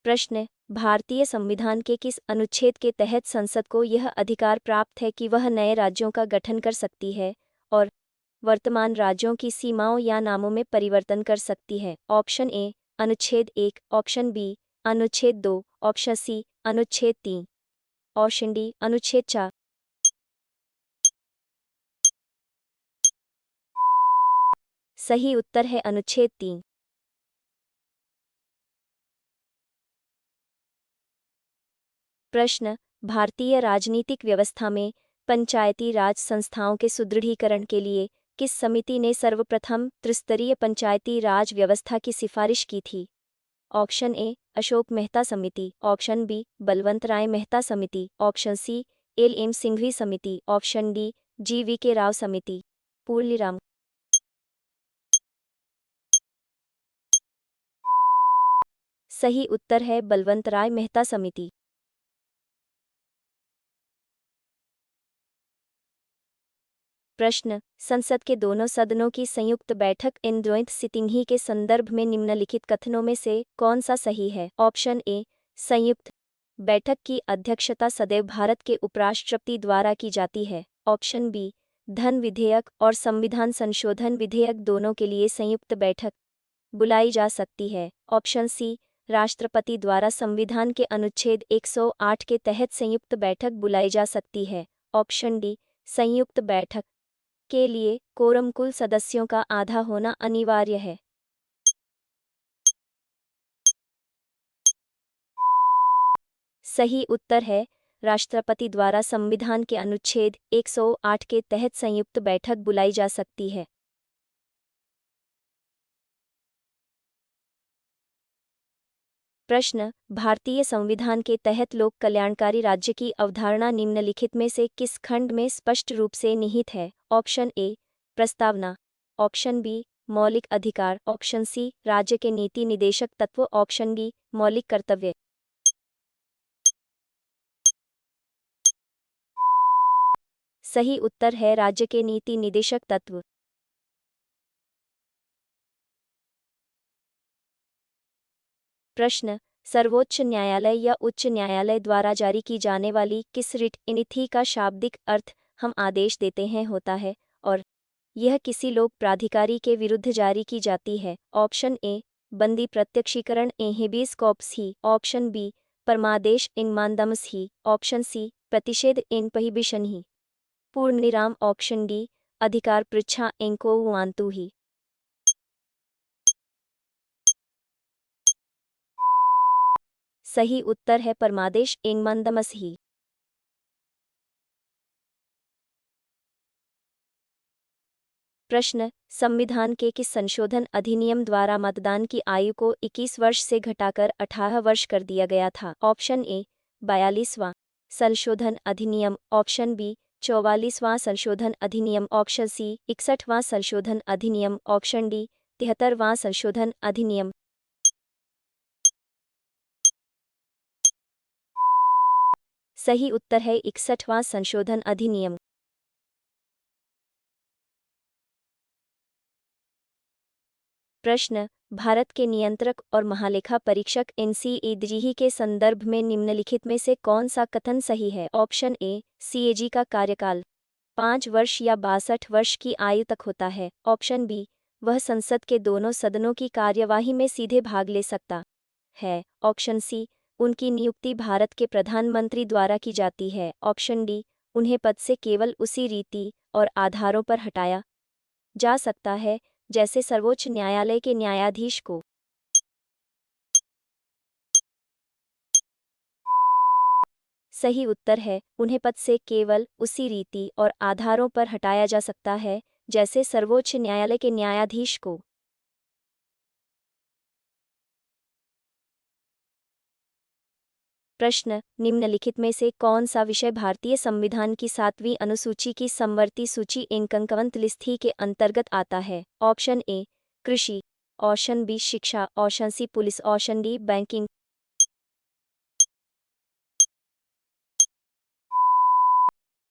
प्रश्न: भारतीय संविधान के किस अनुच्छेद के तहत संसद को यह अधिकार प्राप्त है कि वह नए राज्यों का गठन कर सकती है और वर्तमान राज्यों की सीमाओं या नामों में परिवर्तन कर सकती है? ऑप्शन ए अनुच्छेद 1, ऑप्शन बी अनुच्छेद 2, ऑप्शन सी अनुच्छेद 3, ऑप्शन डी अनुच्छेद 4। सही उत्तर है अनुच्छेद 3। प्रश्न: भारतीय राजनीतिक व्यवस्था में पंचायती राज संस्थाओं के सुदृढ़ीकरण के लिए किस समिति ने सर्वप्रथम त्रिस्तरीय पंचायती राज व्यवस्था की सिफारिश की थी? ऑप्शन ए अशोक मेहता समिति, ऑप्शन बी बलवंत राय मेहता समिति, option C L M Singhvi समिति, ऑप्शन डी जी वी के राव समिति। पूर्णविराम। सही उत्तर है बलवंत राय मेहता समिति। प्रश्न: संसद के दोनों सदनों की संयुक्त बैठक इन द्वैत सिटिंग के संदर्भ में निम्नलिखित कथनों में से कौन सा सही है? ऑप्शन ए संयुक्त बैठक की अध्यक्षता सदैव भारत के उपराष्ट्रपति द्वारा की जाती है। ऑप्शन बी धन विधेयक और संविधान संशोधन विधेयक दोनों के लिए संयुक्त बैठक बुलाई जा सकती है। ऑप्शन सी राष्ट्रपति द्वारा संविधान के अनुच्छेद 108 के तहत संयुक्त बैठक बुलाई जा सकती है। ऑप्शन डी संयुक्त बैठक के लिए कोरम कुल सदस्यों का आधा होना अनिवार्य है। सही उत्तर है राष्ट्रपति द्वारा संविधान के अनुच्छेद 108 के तहत संयुक्त बैठक बुलाई जा सकती है। प्रश्न: भारतीय संविधान के तहत लोक कल्याणकारी राज्य की अवधारणा निम्नलिखित में से किस खंड में स्पष्ट रूप से निहित है? ऑप्शन ए प्रस्तावना, ऑप्शन बी मौलिक अधिकार, ऑप्शन सी राज्य के नीति निदेशक तत्व, ऑप्शन डी मौलिक कर्तव्य। सही उत्तर है राज्य के नीति निदेशक तत्व। प्रश्न: सर्वोच्च न्यायालय या उच्च न्यायालय द्वारा जारी की जाने वाली किस रिट इनिथी का शाब्दिक अर्थ हम आदेश देते हैं होता है और यह किसी लोक प्राधिकारी के विरुद्ध जारी की जाती है? ऑप्शन ए बंदी प्रत्यक्षीकरण ए हेबियस कॉर्पस ही, ऑप्शन बी परमादेश इन मानदमस ही, ऑप्शन सी प्रतिषेध इन प्रोहिबिशन ही। पूर्णविराम। ऑप्शन डी अधिकार पृच्छा एंको वांतु ही। सही उत्तर है परमादेश इन मंदमस ही। प्रश्न: संविधान के किस संशोधन अधिनियम द्वारा मतदान की आयु को 21 वर्ष से घटाकर 18 वर्ष कर दिया गया था? ऑप्शन ए 42वां संशोधन अधिनियम, ऑप्शन बी 44वां संशोधन अधिनियम, ऑप्शन सी 61वां संशोधन अधिनियम, ऑप्शन डी 73वां संशोधन अधिनियम। सही उत्तर है 61वां संशोधन अधिनियम। प्रश्न: भारत के नियंत्रक और महालेखा परीक्षक एनसीएजी के संदर्भ में निम्नलिखित में से कौन सा कथन सही है? ऑप्शन ए सीएजी का कार्यकाल 5 वर्ष या 62 वर्ष की आयु तक होता है, ऑप्शन बी वह संसद के दोनों सदनों की कार्यवाही में सीधे भाग ले सकता है, ऑप्शन सी उनकी नियुक्ति भारत के प्रधानमंत्री द्वारा की जाती है, ऑप्शन डी उन्हें पद से केवल उसी रीति और आधारों पर हटाया जा सकता है जैसे सर्वोच्च न्यायालय के न्यायाधीश को। सही उत्तर है उन्हें पद से केवल उसी रीति और आधारों पर हटाया जा सकता है जैसे सर्वोच्च न्यायालय के न्यायाधीश को। प्रश्न: निम्नलिखित में से कौन सा विषय भारतीय संविधान की 7वीं अनुसूची की समवर्ती सूची इंकंकवंत लिस्थ के अंतर्गत आता है? ऑप्शन ए कृषि, ऑप्शन बी शिक्षा, option C police, option D banking.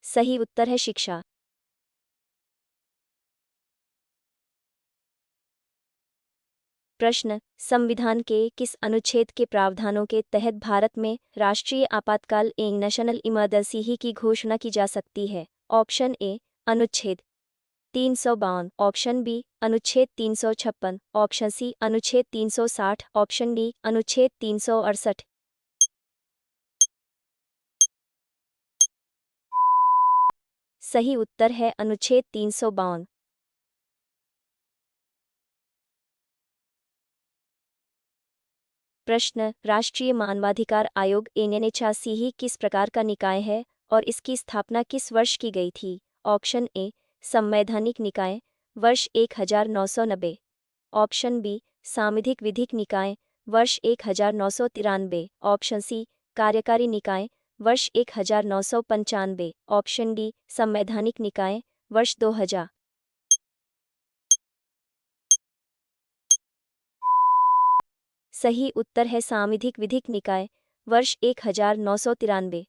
सही उत्तर है शिक्षा। प्रश्न, संविधान के किस अनुच्छेद के प्रावधानों के तहत भारत में राष्ट्रीय आपातकाल नेशनल इमरजेंसी की घोषणा की जा सकती है? ऑप्शन ए अनुच्छेद 352, ऑप्शन बी अनुच्छेद 356, ऑप्शन सी अनुच्छेद 360, ऑप्शन डी अनुच्छेद 368। सही उत्तर है अनुच्छेद 352। प्रश्न, राष्ट्रीय मानवाधिकार आयोग एनएचआरसी किस प्रकार का निकाय है और इसकी स्थापना किस वर्ष की गई थी? ऑप्शन ए संवैधानिक निकाय, वर्ष 1990, ऑप्शन बी सांविधिक विधिक निकाय, वर्ष 1993, ऑप्शन सी कार्यकारी निकाय, वर्ष 1995, ऑप्शन डी संवैधानिक निकाय, वर्ष 2000। सही उत्तर है सांविधिक विधिक निकाय, वर्ष 1993।